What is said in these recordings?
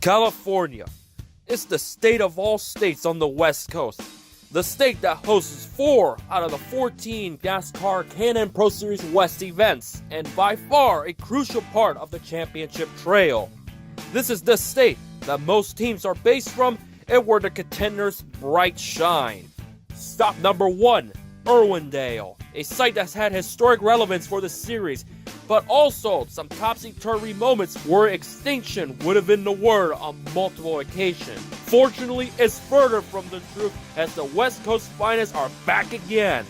California is the state of all states on the West Coast. The state that hosts 4 out of the 14 NASCAR Can-Am Pro Series West events, and by far a crucial part of the championship trail. This is the state that most teams are based from and where the contenders bright shine. Stop number 1, Irwindale, a site that's had historic relevance for the series, but also some topsy-turvy moments where extinction would have been the word on multiple occasions. Fortunately, it's further from the truth as the West Coast finest are back again.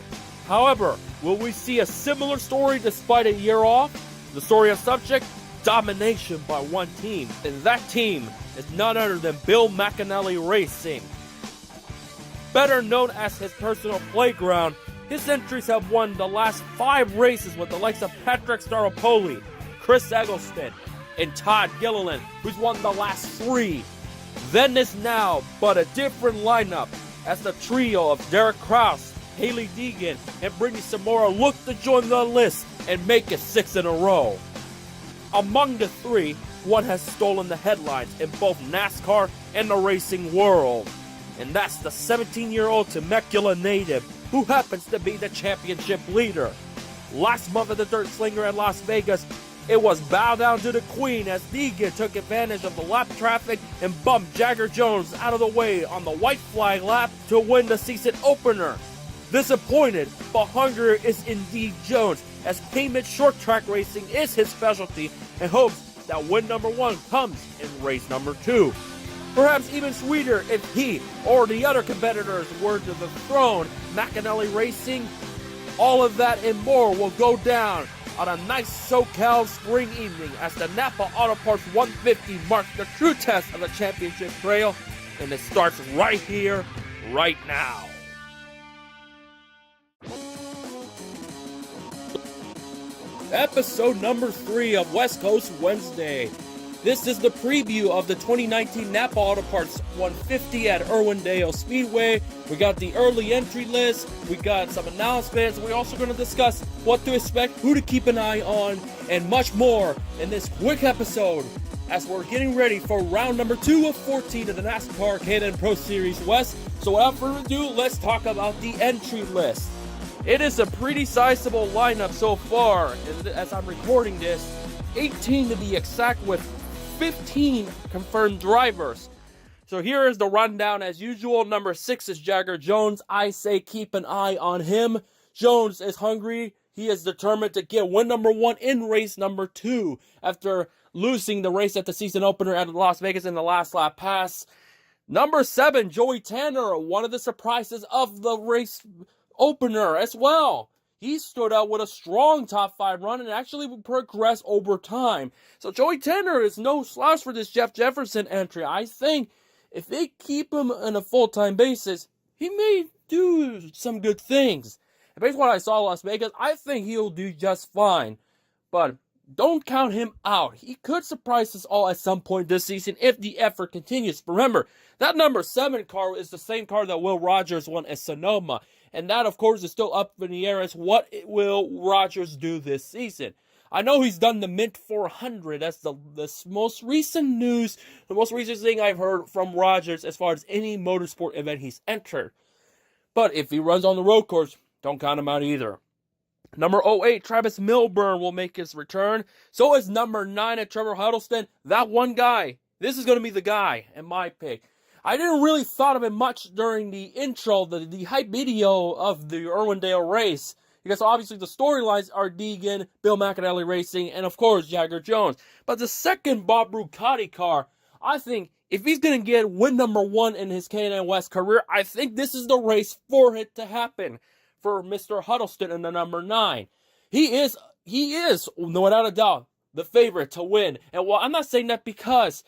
However, will we see a similar story despite a year off? The story of subject? Domination by one team, and that team is none other than Bill McAnally Racing. Better known as his personal playground, his entries have won the last 5 races with the likes of Patrick Staropoli, Chris Eggleston, and Todd Gilliland, who's won the last 3. Then is now but a different lineup as the trio of Derek Kraus, Haley Deegan, and Brittany Samora look to join the list and make it 6 in a row. Among the 3, one has stolen the headlines in both NASCAR and the racing world, and that's the 17-year-old Temecula native who happens to be the championship leader. Last month at the Dirt Slinger at Las Vegas, it was bow down to the queen as Deegan took advantage of the lap traffic and bumped Jagger Jones out of the way on the white flag lap to win the season opener. Disappointed, but hungrier is indeed Jones, as payment short track racing is his specialty, and hopes that win number 1 comes in race number 2. Perhaps even sweeter if he or the other competitors were to dethrone McAnally Racing. All of that and more will go down on a nice SoCal spring evening as the NAPA Auto Parts 150 marks the true test of the championship trail, and it starts right here, right now. Episode number 3 of West Coast Wednesday. This is the preview of the 2019 NAPA Auto Parts 150 at Irwindale Speedway. We got the early entry list, we got some announcements, we're also going to discuss what to expect, who to keep an eye on, and much more in this quick episode as we're getting ready for round number 2 of 14 of the NASCAR Can-Am Pro Series West. So without further ado, let's talk about the entry list. It is a pretty sizable lineup so far, and as I'm recording this, 18 to be exact, with 15 confirmed drivers. So here is the rundown as usual. Number 6 is Jagger Jones. I say keep an eye on him. Jones is hungry. He is determined to get win number 1 in race number 2 after losing the race at the season opener at Las Vegas in the last lap pass. Number 7, Joey Tanner, one of the surprises of the race opener as well. He stood out with a strong top 5 run and actually progressed over time. So Joey Tanner is no slouch for this Jeff Jefferson entry. I think if they keep him on a full-time basis, he may do some good things. And based on what I saw in Las Vegas, I think he'll do just fine. But don't count him out. He could surprise us all at some point this season if the effort continues. Remember, that number 7 car is the same car that Will Rogers won at Sonoma. And that, of course, is still up in the air as what will Rogers do this season. I know he's done the Mint 400. That's the most recent news, the most recent thing I've heard from Rogers as far as any motorsport event he's entered. But if he runs on the road course, don't count him out either. Number 08, Travis Milburn will make his return. So is number 9 at Trevor Huddleston. That one guy. This is going to be the guy, in my pick. I didn't really thought of it much during the intro, the hype video of the Irwindale race, because obviously the storylines are Deegan, Bill McAnally Racing, and of course Jagger Jones. But the second Bob Brucati car, I think if he's going to get win number 1 in his Can-Am West career, I think this is the race for it to happen for Mr. Huddleston in the number 9. He is, without a doubt, the favorite to win. And while I'm not saying that because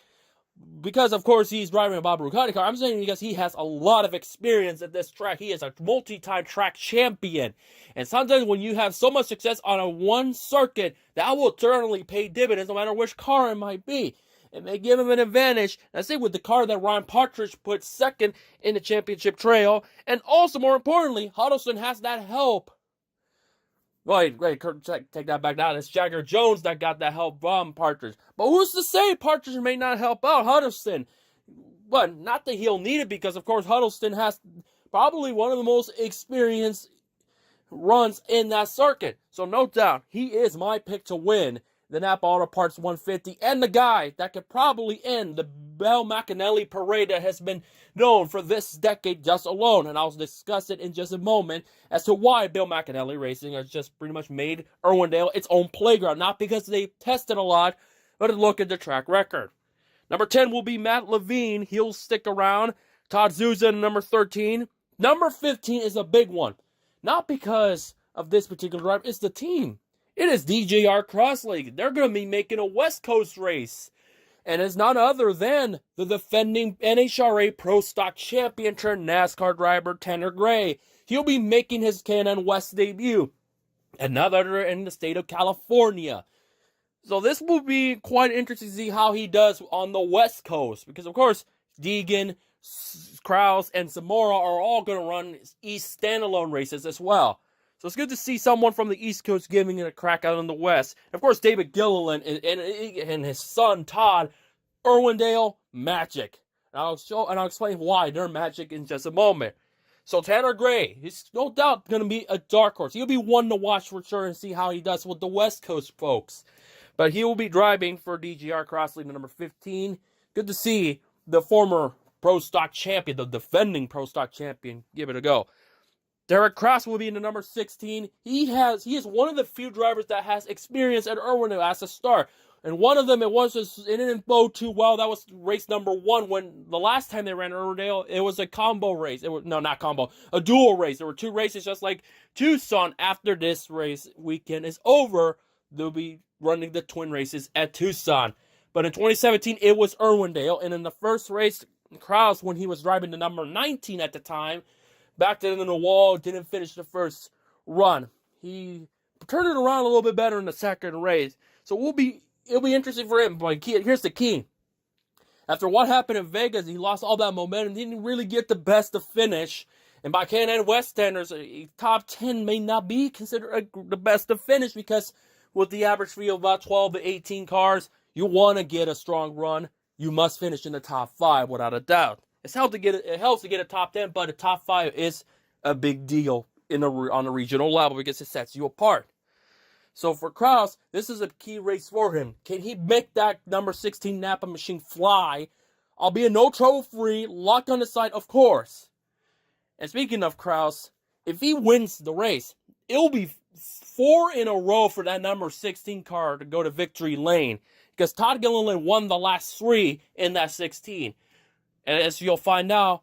of course he's driving a Bob Brucati car, I'm saying because he has a lot of experience at this track. He is a multi-time track champion. And sometimes when you have so much success on a one circuit, that will certainly pay dividends no matter which car it might be. It may give him an advantage. I say with the car that Ryan Partridge put second in the championship trail. And also, more importantly, Huddleston has that help Wait, take that back now. It's Jagger Jones that got that help from Partridge. But who's to say Partridge may not help out Huddleston? But not that he'll need it, because, of course, Huddleston has probably one of the most experienced runs in that circuit. So no doubt, he is my pick to win the NAPA Auto Parts 150, and the guy that could probably end the Bell McAnally parade that has been known for this decade just alone. And I'll discuss it in just a moment as to why Bill McAnally Racing has just pretty much made Irwindale its own playground. Not because they tested a lot, but to look at the track record. Number 10 will be Matt Levine. He'll stick around. Todd Zuzan, number 13. Number 15 is a big one. Not because of this particular driver, it's the team. It is DJR Crossley. They're going to be making a West Coast race. And it's none other than the defending NHRA Pro Stock Champion turned NASCAR driver Tanner Gray. He'll be making his Can-Am West debut. And none other in the state of California. So this will be quite interesting to see how he does on the West Coast. Because, of course, Deegan, Krause, and Zamora are all going to run East standalone races as well. So it's good to see someone from the East Coast giving it a crack out in the West. And, of course, David Gilliland and his son, Todd, Irwindale Magic. And I'll explain why they're Magic in just a moment. So Tanner Gray, he's no doubt going to be a dark horse. He'll be one to watch for sure and see how he does with the West Coast folks. But he will be driving for DGR Crossley, number 15. Good to see the former Pro Stock champion, the defending Pro Stock champion, give it a go. Derek Cross will be in the number 16. He is one of the few drivers that has experience at Irwindale as a start. And one of them, it didn't go too well. That was race number 1. When the last time they ran Irwindale, it was a combo race. A dual race. There were 2 races just like Tucson. After this race weekend is over, they'll be running the twin races at Tucson. But in 2017, it was Irwindale. And in the first race, Krause, when he was driving the number 19 at the time, backed it into the wall, didn't finish the first run. He turned it around a little bit better in the second race. So it'll be interesting for him. But here's the key. After what happened in Vegas, he lost all that momentum. He didn't really get the best to finish. And by Can-Am West standards, a top 10 may not be considered the best to finish, because with the average field of about 12 to 18 cars, you want to get a strong run. You must finish in the top 5 without a doubt. It helps to get a top 10, but a top 5 is a big deal on the regional level because it sets you apart. So for Krause, this is a key race for him. Can he make that number 16 Napa machine fly? Albeit no trouble-free, locked on the side, of course. And speaking of Krause, if he wins the race, it'll be 4 in a row for that number 16 car to go to victory lane. Because Todd Gilliland won the last 3 in that 16. And as you'll find out,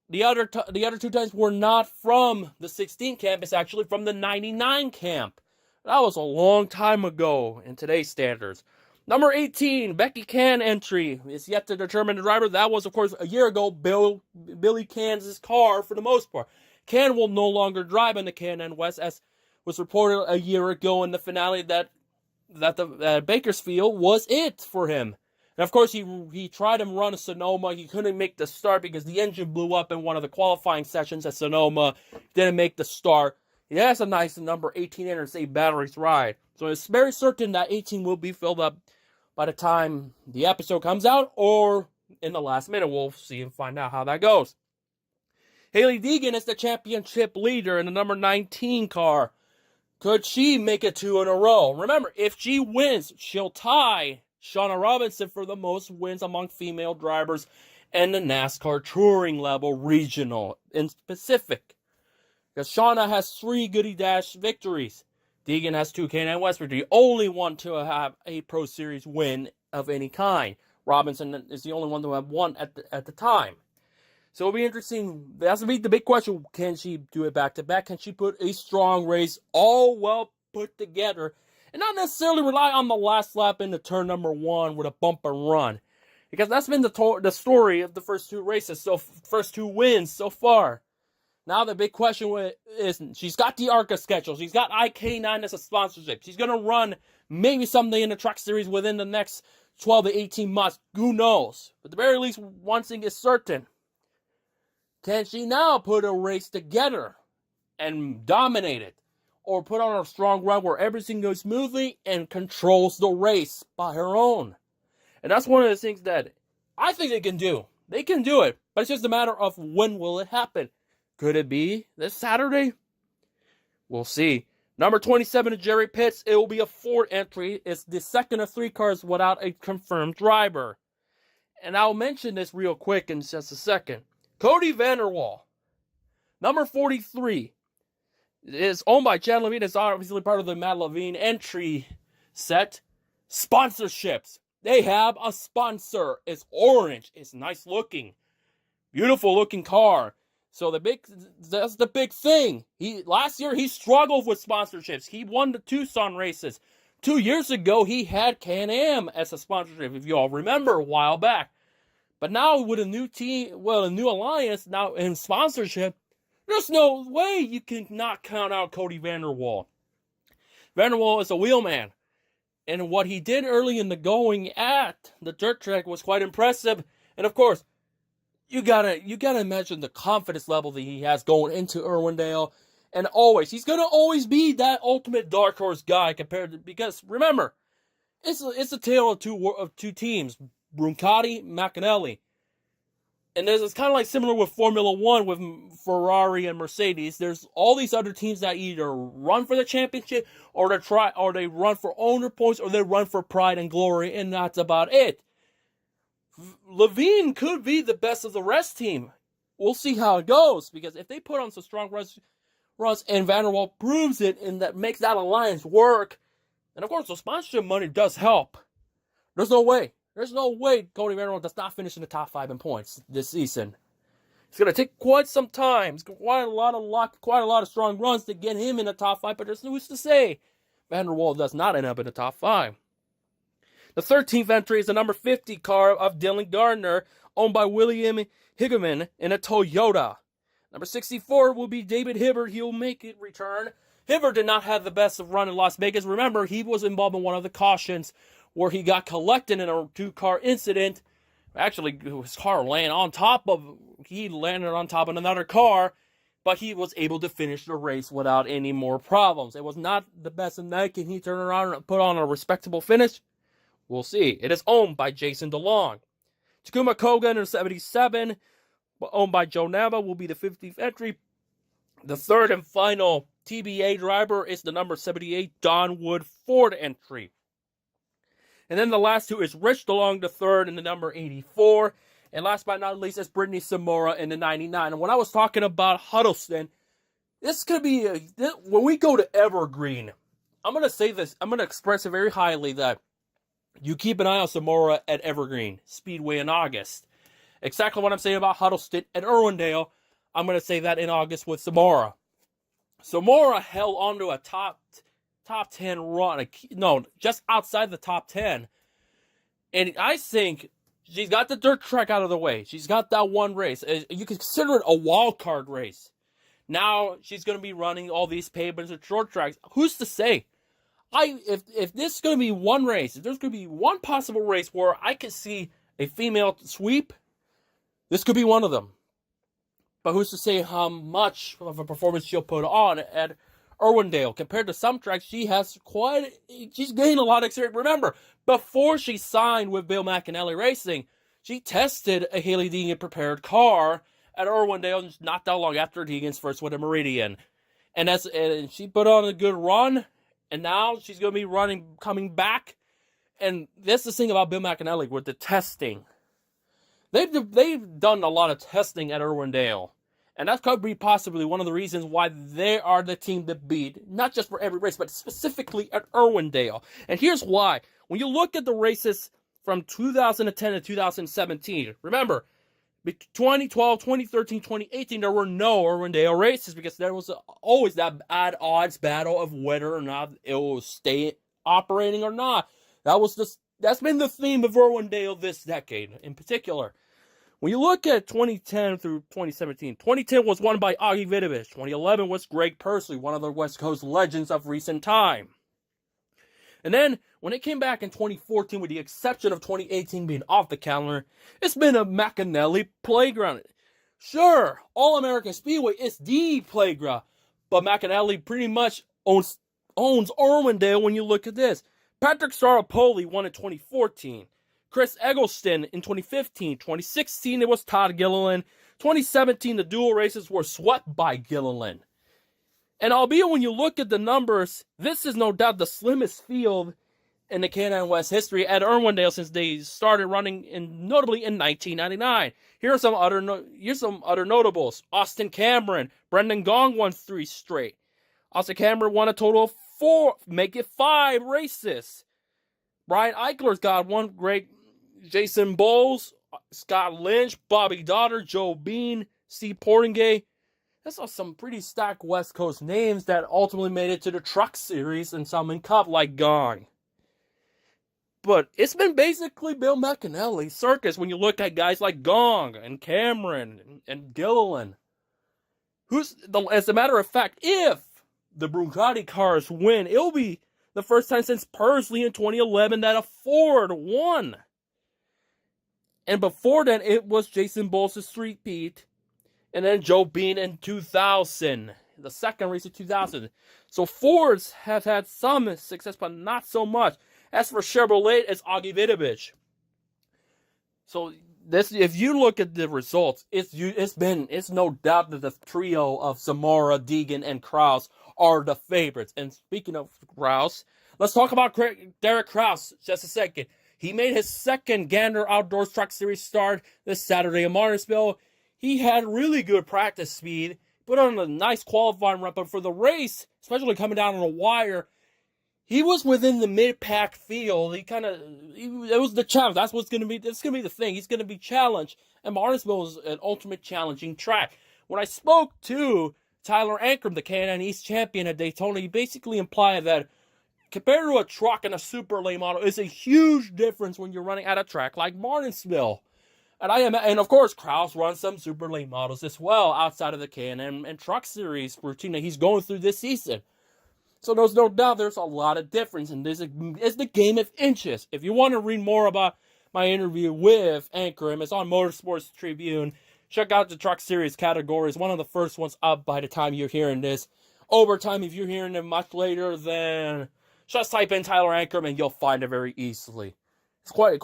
the other 2 times were not from the 16 camp. It's actually from the 99 camp. That was a long time ago in today's standards. Number 18, Becky Can entry is yet to determine the driver. That was, of course, a year ago, Billy Can's car for the most part. Can will no longer drive in the Can-Am West, as was reported a year ago in the finale that Bakersfield was it for him. And of course, he tried to run a Sonoma. He couldn't make the start because the engine blew up in one of the qualifying sessions at Sonoma. Didn't make the start. He has a nice number 18 interstate batteries ride. So it's very certain that 18 will be filled up by the time the episode comes out, or in the last minute. We'll see and find out how that goes. Hailie Deegan is the championship leader in the number 19 car. Could she make it 2 in a row? Remember, if she wins, she'll tie Shauna Robinson for the most wins among female drivers and the NASCAR touring level regional in specific. Because Shauna has 3 Goody Dash victories. Deegan has 2 Can-Am West victories. Only one to have a Pro Series win of any kind. Robinson is the only one to have won at the time. So it'll be interesting. That's going to be the big question. Can she do it back-to-back? Can she put a strong race all well put together and not necessarily rely on the last lap into turn number 1 with a bump and run? Because that's been the story of the first 2 races, first 2 wins so far. Now the big question is, she's got the ARCA schedule. She's got IK9 as a sponsorship. She's going to run maybe someday in the Truck Series within the next 12 to 18 months. Who knows? But at the very least, one thing is certain. Can she now put a race together and dominate it? or put on a strong run where everything goes smoothly and controls the race by her own. And that's one of the things that I think they can do. They can do it, but it's just a matter of when will it happen. Could it be this Saturday? We'll see. Number 27 is Jerry Pitts. It will be a Ford entry. It's the second of 3 cars without a confirmed driver. And I'll mention this real quick in just a second. Cody Vanderwall, number 43, is owned by Chad Levine. It's obviously part of the Matt Levine entry set. Sponsorships. They have a sponsor. It's orange. It's nice looking. Beautiful looking car. So that's the big thing. Last year he struggled with sponsorships. He won the Tucson races. 2 years ago he had Can-Am as a sponsorship, if you all remember, a while back. But now with a new team, a new alliance now in sponsorship, there's no way you can not count out Cody Vanderwall. Vanderwall is a wheelman. And what he did early in the going at the dirt track was quite impressive. And of course, you gotta imagine the confidence level that he has going into Irwindale. And he's gonna always be that ultimate dark horse guy because remember, it's a tale of two teams, Brancati, McAnally. And it's kind of like similar with Formula One with Ferrari and Mercedes. There's all these other teams that either run for the championship or they run for owner points or they run for pride and glory, and that's about it. Levine could be the best of the rest team. We'll see how it goes, because if they put on some strong runs and Vanderwall proves it and that makes that alliance work, and of course the sponsorship money does help. There's no way Cody Vanderwall does not finish in the top 5 in points this season. It's going to take quite some time. It's quite a lot of luck, quite a lot of strong runs to get him in the top 5, but there's who's to say Vanderwall does not end up in the top 5. The 13th entry is the number 50 car of Dylan Gardner, owned by William Higeman in a Toyota. Number 64 will be David Hibbert. He'll make it return. Hibbert did not have the best of run in Las Vegas. Remember, he was involved in one of the cautions where he got collected in a 2-car incident. Actually, his car he landed on top of another car, but he was able to finish the race without any more problems. It was not the best of night. Can he turn around and put on a respectable finish? We'll see. It is owned by Jason DeLong. Takuma Koga in 77, owned by Joe Nava, will be the 50th entry. The third and final TBA driver is the number 78 Don Wood Ford entry. And then the last two is Rich DeLong, the third, and the number 84. And last but not least is Brittany Samora in the 99. And when I was talking about Huddleston, this could be, when we go to Evergreen, I'm going to say this, I'm going to express it very highly that you keep an eye on Samora at Evergreen Speedway in August. Exactly what I'm saying about Huddleston at Irwindale, I'm going to say that in August with Samora. Samora held on to a top 10 run. No, just outside the top 10. And I think she's got the dirt track out of the way. She's got that one race. You can consider it a wild card race. Now she's going to be running all these pavements and short tracks. Who's to say? If this is going to be one race, if there's going to be one possible race where I could see a female sweep, this could be one of them. But who's to say how much of a performance she'll put on at Irwindale? Compared to some tracks, she's gained a lot of experience. Remember, before she signed with Bill McAnally Racing, she tested a Hailie Deegan prepared car at Irwindale not that long after Deegan's first win at Meridian. And she put on a good run, and now she's going to be coming back. And that's the thing about Bill McAnally with the testing. They've done a lot of testing at Irwindale. And that could be possibly one of the reasons why they are the team to beat. Not just for every race, but specifically at Irwindale. And here's why. When you look at the races from 2010 to 2017, remember, 2012, 2013, 2018, there were no Irwindale races because there was always that odd odds battle of whether or not it will stay operating or not. That's been the theme of Irwindale this decade in particular. When you look at 2010 through 2017, 2010 was won by Augie Vidovich. 2011 was Greg Pursley, one of the West Coast legends of recent time. And then, when it came back in 2014, with the exception of 2018 being off the calendar, it's been a McAnally playground. Sure, All-American Speedway is the playground, but McAnally pretty much owns Irwindale when you look at this. Patrick Staropoli won in 2014. Chris Eggleston in 2015. 2016, it was Todd Gilliland. 2017, the dual races were swept by Gilliland. And albeit when you look at the numbers, this is no doubt the slimmest field in the K&N West history at Irwindale since they started running, notably in 1999. Here's some other notables. Austin Cameron, Brendan Gong won 3 straight. Austin Cameron won a total of 4, make it 5 races. Brian Eichler's got 1 great. Jason Bowles, Scott Lynch, Bobby Dotter, Joe Bean, Steve Portingay. That's some pretty stacked West Coast names that ultimately made it to the Truck Series and some in Cup like Gong. But it's been basically Bill McAnally's circus when you look at guys like Gong and Cameron and Gilliland. As a matter of fact, if the Brucati cars win, it'll be the first time since Pursley in 2011 that a Ford won. And before then, it was Jason Bowles' three-peat, and then Joe Bean in 2000, the second race of 2000. So Fords have had some success, but not so much. As for Chevrolet, it's Augie Vidovich. So this, if you look at the results, it's no doubt that the trio of Zamora, Deegan, and Krause are the favorites. And speaking of Krause, let's talk about Derek Krause just a second. He made his second Gander Outdoors Truck Series start this Saturday in Martinsville. He had really good practice speed, put on a nice qualifying run, but for the race, especially coming down on the wire, he was within the mid-pack field. It was the challenge. That's going to be the thing. He's going to be challenged, and Martinsville is an ultimate challenging track. When I spoke to Tyler Ankrum, the K&N East champion at Daytona, he basically implied that compared to a truck and a super late model, it's a huge difference when you're running at a track like Martinsville. And of course, Krause runs some super late models as well outside of the K&N and Truck Series routine that he's going through this season. So there's no doubt there's a lot of difference, and it's the game of inches. If you want to read more about my interview with Ankrum, it's on Motorsports Tribune. Check out the Truck Series category. It's one of the first ones up by the time you're hearing this. Overtime, if you're hearing it much later, then just type in Tyler Ankrum and you'll find it very easily. It's quite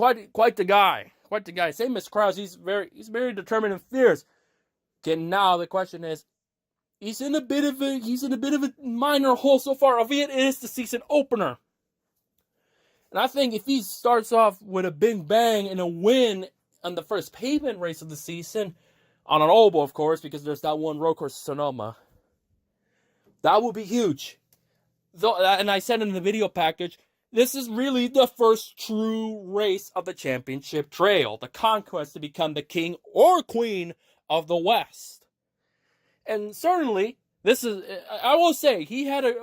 the guy. Quite the guy. Same as Krause. He's very determined and fierce. Okay, now the question is, he's in a bit of a minor hole so far, albeit it is the season opener. And I think if he starts off with a big bang and a win on the first pavement race of the season, on an oval, of course, because there's that one road course, Sonoma, that would be huge. And I said in the video package, this is really the first true race of the championship trail, the conquest to become the king or queen of the West. And certainly, I will say, he had a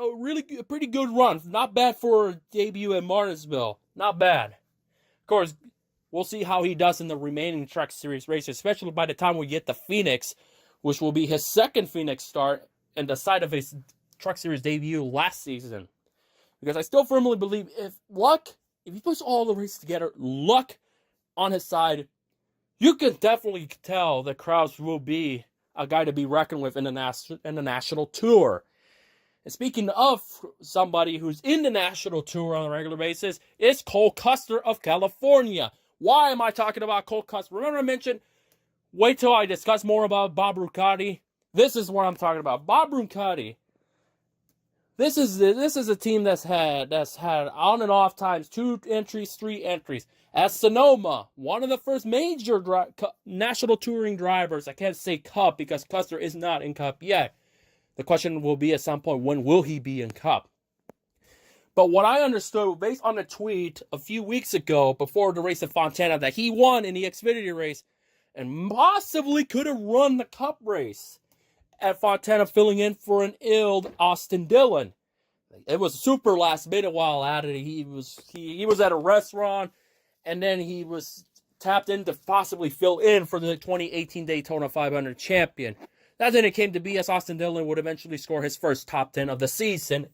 pretty good run. Not bad for a debut at Martinsville. Not bad. Of course, we'll see how he does in the remaining Truck Series races, especially by the time we get to Phoenix, which will be his second Phoenix start and the site of his Truck Series debut last season. Because I still firmly believe if he puts all the races together, luck on his side, you can definitely tell that Krause will be a guy to be reckoned with in the national tour. And speaking of somebody who's in the national tour on a regular basis, it's Cole Custer of California. Why am I talking about Cole Custer? Remember I mentioned, wait till I discuss more about Bob Brucati. This is what I'm talking about. Bob Brucati. This is a team that's had on and off times 2 entries, 3 entries. At Sonoma, one of the first major national touring drivers. I can't say Cup because Custer is not in Cup yet. The question will be at some point, when will he be in Cup? But what I understood, based on a tweet a few weeks ago before the race at Fontana, that he won in the Xfinity race and possibly could have run the Cup race at Fontana, filling in for an ill Austin Dillon. It was super last minute while at it. He was at a restaurant, and then he was tapped in to possibly fill in for the 2018 Daytona 500 champion. That then it came to be, as Austin Dillon would eventually score his first top 10 of the season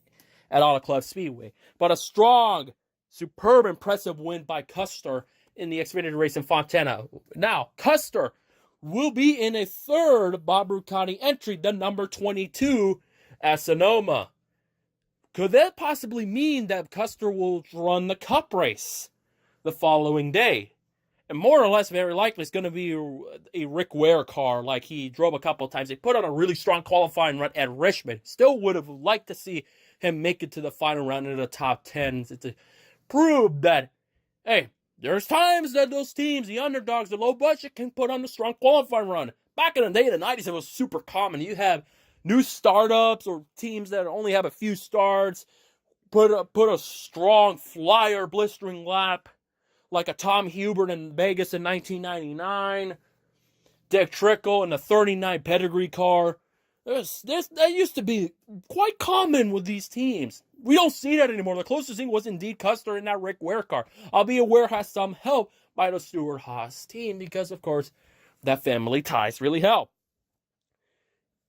at Auto Club Speedway. But a strong, superb, impressive win by Custer in the Xfinity race in Fontana. Now, Custer will be in a third Bob Brucati entry, the number 22 at Sonoma. Could that possibly mean that Custer will run the Cup race the following day? And more or less, very likely, it's going to be a Rick Ware car like he drove a couple of times. He put on a really strong qualifying run at Richmond. Still would have liked to see him make it to the final round in the top 10 to prove that, hey, there's times that those teams, the underdogs, the low budget, can put on a strong qualifying run. Back in the day, in the 90s, it was super common. You have new startups or teams that only have a few starts, put a strong flyer blistering lap, like a Tom Hubert in Vegas in 1999, Dick Trickle in the 39 pedigree car. That used to be quite common with these teams. We don't see that anymore. The closest thing was indeed Custer in that Rick Ware car. Albeit Ware has some help by the Stewart-Haas team because, of course, that family ties really help.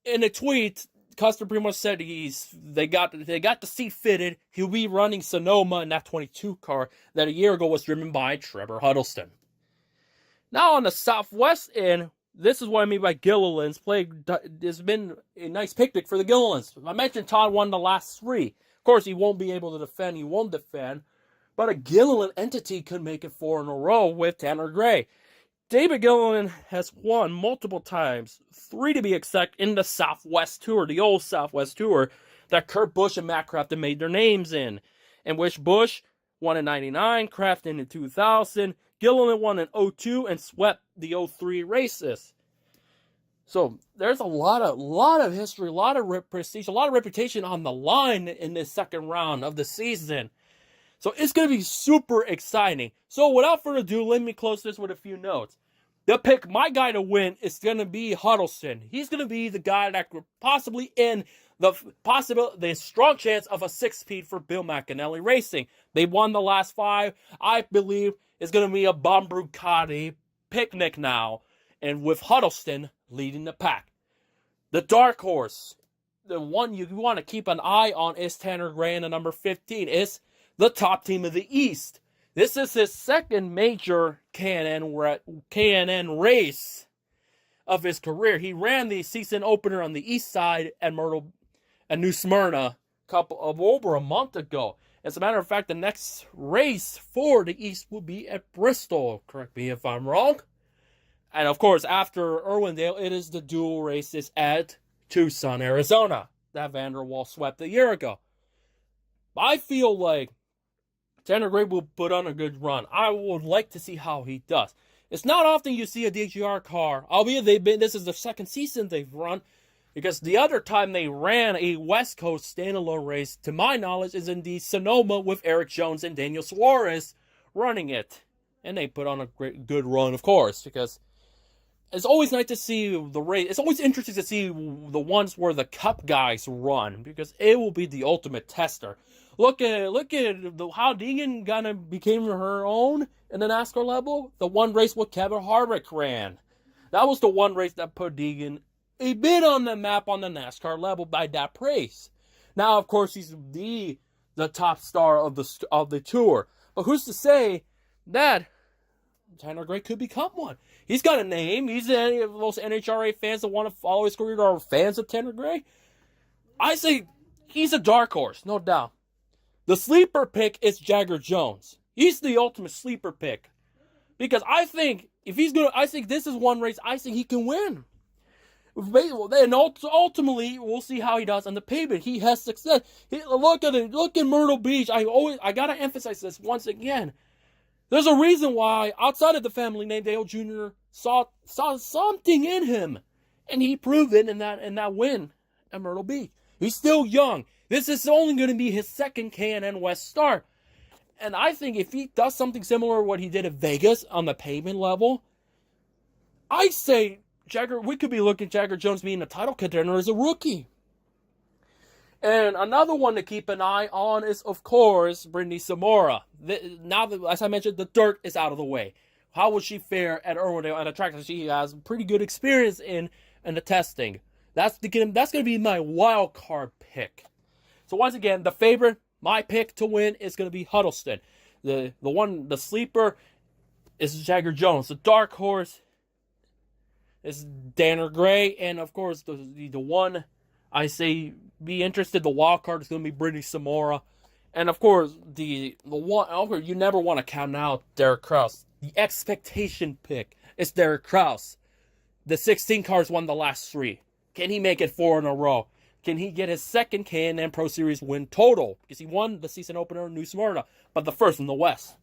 In a tweet, Custer pretty much said they got the seat fitted. He'll be running Sonoma in that 22 car that a year ago was driven by Trevor Huddleston. Now on the Southwest end, this is what I mean by Gilliland's play. It's been a nice picnic for the Gillilands. I mentioned Todd won the last 3. Of course, he won't be able to defend. He won't defend. But a Gilliland entity could make it 4 in a row with Tanner Gray. David Gilliland has won multiple times, 3 to be exact, in the Southwest Tour, the old Southwest Tour, that Kurt Busch and Matt Crafton made their names in which Busch won in 99, Crafton in 2000, Gilliland won in 02, and swept the 03 races. So there's a lot of history, a lot of prestige, a lot of reputation on the line in this second round of the season. So it's going to be super exciting. So without further ado, let me close this with a few notes. The pick, my guy to win, is going to be Huddleston. He's going to be the guy that could possibly end the strong chance of a 6-speed for Bill McAnally Racing. They won the last 5. I believe it's going to be a Bombricati picnic now, and with Huddleston leading the pack. The dark horse, the one you want to keep an eye on, is Tanner Gray in the number 15. It's the top team of the East. This is his second major K&N race of his career. He ran the season opener on the east side at Myrtle and New Smyrna over a month ago. As a matter of fact, the next race for the East will be at Bristol. Correct me if I'm wrong. And of course, after Irwindale, it is the dual races at Tucson, Arizona, that Vanderwall swept a year ago. I feel like Tanner Gray will put on a good run. I would like to see how he does. It's not often you see a DGR car, albeit this is the second season they've run, because the other time they ran a West Coast standalone race, to my knowledge, is indeed Sonoma with Eric Jones and Daniel Suarez running it. And they put on a good run, of course, because it's always nice to see the race. It's always interesting to see the ones where the Cup guys run, because it will be the ultimate tester. Look at how Deegan became her own in the NASCAR level. The one race what Kevin Harvick ran. That was the one race that put Deegan a bit on the map on the NASCAR level by that race. Now, of course, he's the top star of the tour. But who's to say that Tanner Gray could become one? He's got a name. He's any of those NHRA fans that want to follow his career or fans of Tanner Gray. I say he's a dark horse, no doubt. The sleeper pick is Jagger Jones. He's the ultimate sleeper pick. Because I think I think this is one race I think he can win. And ultimately, we'll see how he does on the pavement. He has success. Look at Myrtle Beach. I gotta emphasize this once again. There's a reason why, outside of the family name, Dale Jr. saw something in him, and he proved it in that win at Myrtle Beach. He's still young. This is only going to be his second K&N West start. And I think if he does something similar to what he did at Vegas on the pavement level, I say we could be looking at Jagger Jones being a title contender as a rookie. And another one to keep an eye on is, of course, Brittany Zamora. Now that, as I mentioned, the dirt is out of the way. How will she fare at Irwindale at a track that she has pretty good experience in the testing? That's going to be my wild card pick. So once again, the favorite, my pick to win, is going to be Huddleston. The sleeper is Jagger Jones. The dark horse is Tanner Gray, and of course the one I say be interested. The wild card is going to be Brittany Samora. And of course, the one you never want to count out Derek Kraus. The expectation pick is Derek Kraus. The 16 cars won the last 3. Can he make it 4 in a row? Can he get his second K&N Pro Series win total? Because he won the season opener in New Smyrna, but the first in the West.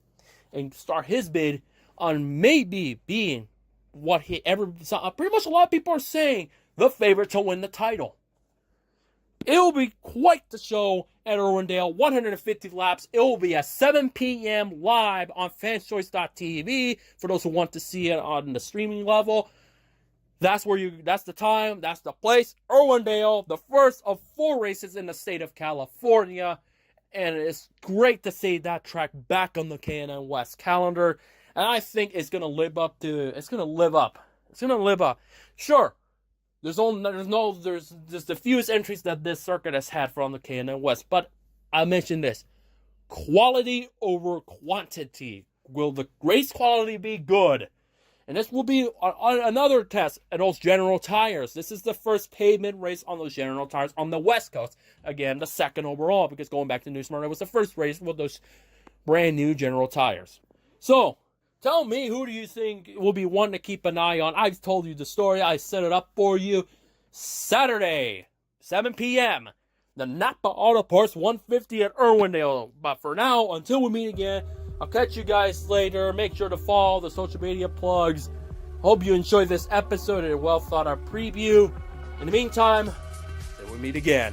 And start his bid on maybe being what he ever saw. Pretty much a lot of people are saying the favorite to win the title. It will be quite the show at Irwindale. 150 laps. It will be at 7 p.m. live on fanschoice.tv for those who want to see it on the streaming level. That's the time, that's the place. Irwindale, the first of 4 races in the state of California. And it's great to see that track back on the K&N West calendar. And I think it's going to live up. Sure, there's the fewest entries that this circuit has had from the K&N West. But I mentioned this. Quality over quantity. Will the race quality be good? And this will be another test at those General Tires. This is the first pavement race on those General Tires on the West Coast. Again, the second overall, because going back to New Smyrna was the first race with those brand new General Tires. So, tell me, who do you think will be one to keep an eye on? I've told you the story. I set it up for you. Saturday, 7 p.m., the NAPA Auto Parts 150 at Irwindale. But for now, until we meet again, I'll catch you guys later. Make sure to follow the social media plugs. Hope you enjoyed this episode and a well thought out preview. In the meantime, until we meet again.